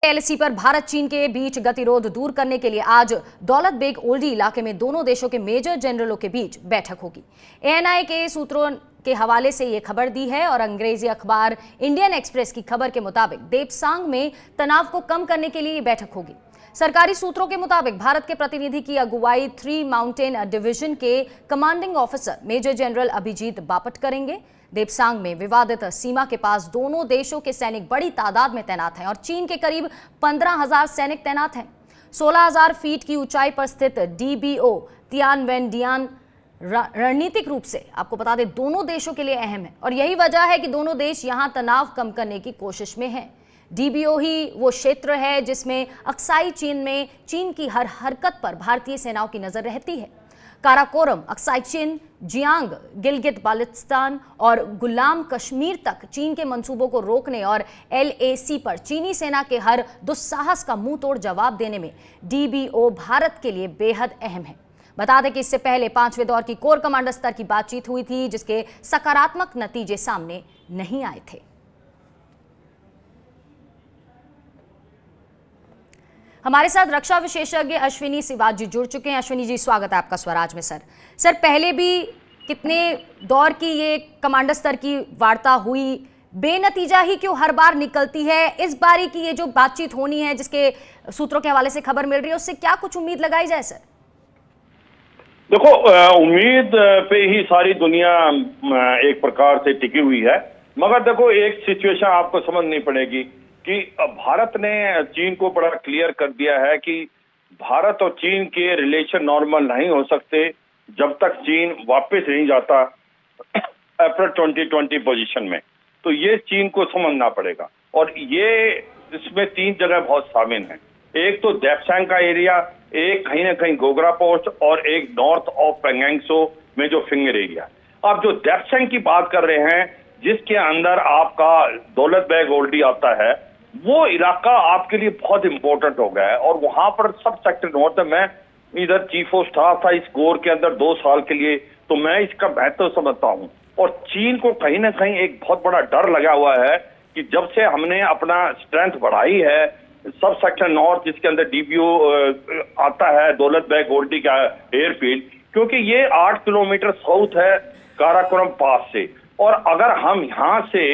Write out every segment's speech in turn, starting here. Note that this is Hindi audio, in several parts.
एलएसी पर भारत चीन के बीच गतिरोध दूर करने के लिए आज दौलत बेग ओल्डी इलाके में दोनों देशों के मेजर जनरलों के बीच बैठक होगी। एएनआई के सूत्रों के हवाले से यह खबर दी है और अंग्रेजी अखबार इंडियन एक्सप्रेस की खबर के मुताबिक देपसांग में तनाव को कम करने के लिए बैठक होगी। सरकारी सूत्रों के मुताबिक भारत के प्रतिनिधि की अगुवाई 3 माउंटेन डिवीजन के commanding officer major general Abhijit Bapat करेंगे। देपसांग में विवादित सीमा के पास दोनों देशों के सैनिक बड़ी तादाद में तैनात हैं और चीन के करीब 15,000 सैनिक तैनात हैं। 16,000 फीट की ऊंचाई पर स्थित डीबीओ तियानवेनडियान रणनीतिक रूप से आपको बता दें दोनों देशों के लिए अहम है और यही वजह है कि दोनों देश यहां तनाव कम करने की कोशिश में हैं। डीबीओ ही वो क्षेत्र है जिसमें अक्साई चीन में चीन की हर हरकत पर भारतीय सेनाओं की नजर रहती है। काराकोरम, अक्साई चीन, जियांग, गिलगित बाल्टिस्तान और गुलाम कश्मीर तक चीन के मंसूबों को रोकने और एलएसी पर चीनी सेना के हर दुस्साहस का मुंह तोड़ जवाब देने में डीबीओ भारत के लिए बेहद अहम है। बता दें कि इससे पहले 5वें दौर की कोर कमांडर स्तर की बातचीत हुई थी जिसके सकारात्मक नतीजे सामने नहीं आए थे। हमारे साथ रक्षा विशेषज्ञ अश्विनी सिवाज जी जुड़ चुके हैं। अश्विनी जी, स्वागत है आपका स्वराज में। सर पहले भी कितने दौर की ये कमांडर स्तर की वार्ता हुई, बेनतीजा ही क्यों हर बार निकलती है? इस बारी की ये जो बातचीत होनी है जिसके सूत्रों के हवाले से खबर मिल रही है, उससे क्या कुछ उम्मीद लगाई जाए? सर देखो, उम्मीद पे ही सारी दुनिया एक प्रकार से टिकी हुई है, मगर देखो एक सिचुएशन आपको समझनी पड़ेगी कि भारत ने चीन को बड़ा क्लियर कर दिया है कि भारत और चीन के रिलेशन नॉर्मल नहीं हो सकते जब तक चीन वापस नहीं जाता अप्रैल 2020 पोजीशन में। तो ये चीन को समझना पड़ेगा और ये इसमें 3 जगह बहुत शामिल हैं। एक तो देपसांग का एरिया, एक कहीं ना कहीं गोगरा पोस्ट और एक नॉर्थ ऑफ पेंगेंगसो में जो फिंगर एरिया। अब जो देपसांग की बात कर रहे हैं जिसके अंदर आपका दौलत बेग ओल्डी आता है, वो इलाका आपके लिए बहुत इंपॉर्टेंट हो गया है और वहां पर सब सेक्टर नॉर्थ है। मैं इधर चीफ ऑफ स्टाफ था इस कोर के अंदर 2 साल के लिए, तो मैं इसका महत्व समझता हूं। और चीन को कहीं ना कहीं एक बहुत बड़ा डर लगा हुआ है कि जब से हमने अपना स्ट्रेंथ बढ़ाई है सब सेक्टर नॉर्थ जिसके अंदर डीबीओ आता है दौलत बेग ओल्डी का एयरफील्ड, क्योंकि ये 8 किलोमीटर साउथ है काराकोरम पास से। और अगर हम यहाँ से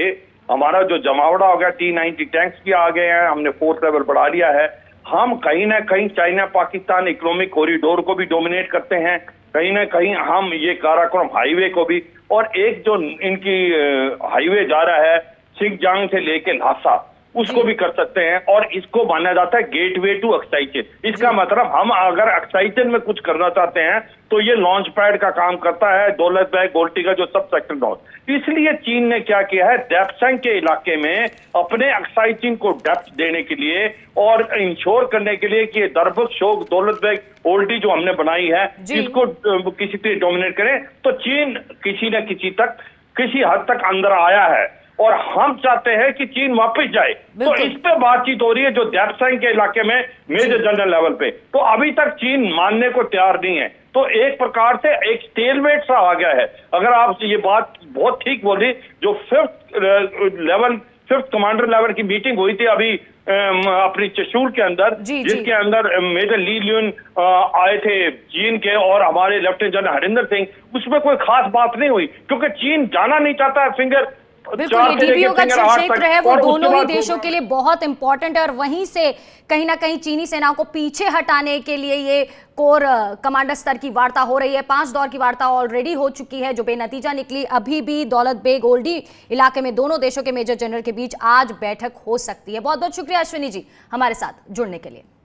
हमारा जो जमावड़ा हो गया, T-90 टैंक्स भी आ गए हैं, हमने 4th लेवल बढ़ा लिया है, हम कहीं ना कहीं चाइना पाकिस्तान इकोनॉमिक कॉरिडोर को भी डोमिनेट करते हैं, कहीं ना कहीं हम ये काराकोरम हाईवे को भी, और एक जो इनकी हाईवे जा रहा है सिंगजांग से लेके ल्हासा उसको भी कर सकते हैं। और इसको माना जाता है गेटवे टू अक्साई चीन। इसका मतलब हम अगर अक्साई चीन में कुछ करना चाहते हैं तो ये लॉन्च पैड का काम करता है दौलत बेग ओल्डी का जो सब सेक्टर नॉर्थ। इसलिए चीन ने क्या किया है, देपसांग के इलाके में अपने अक्साई चीन को डेप्थ देने के लिए और इंश्योर करने के लिए कि दरबक शोक दौलत बेग ओल्डी जो हमने बनाई है इसको किसी तरह डोमिनेट करें, तो चीन किसी न किसी तक किसी हद तक अंदर आया है और हम चाहते हैं कि चीन वापस जाए। तो इस पे बातचीत हो रही है जो देपसांग के इलाके में मेजर जनरल लेवल पे। तो अभी तक चीन मानने को तैयार नहीं है, तो एक प्रकार से एक स्टेलमेट सा आ गया है। अगर आप ये बात बहुत ठीक बोली, जो 5th कमांडर लेवल की मीटिंग हुई थी अभी अपनी चशूल के अंदर, जिसके अंदर मेजर ली ल्यून आए थे चीन के और हमारे लेफ्टिनेंट जनरल हरिंदर सिंह, उसमें कोई खास बात नहीं हुई क्योंकि चीन जाना नहीं चाहता है फिंगर। बिल्कुल, ये डीबीओ का जो क्षेत्र है वो दोनों ही देशों के लिए बहुत इंपॉर्टेंट है और वहीं से कहीं ना कहीं चीनी सेनाओं को पीछे हटाने के लिए ये कोर कमांडर स्तर की वार्ता हो रही है। 5 दौर की वार्ता ऑलरेडी हो चुकी है जो बेनतीजा निकली। अभी भी दौलत बेग ओल्डी इलाके में दोनों देशों के मेजर जनरल के बीच आज बैठक हो सकती है। बहुत बहुत शुक्रिया अश्विनी जी हमारे साथ जुड़ने के लिए।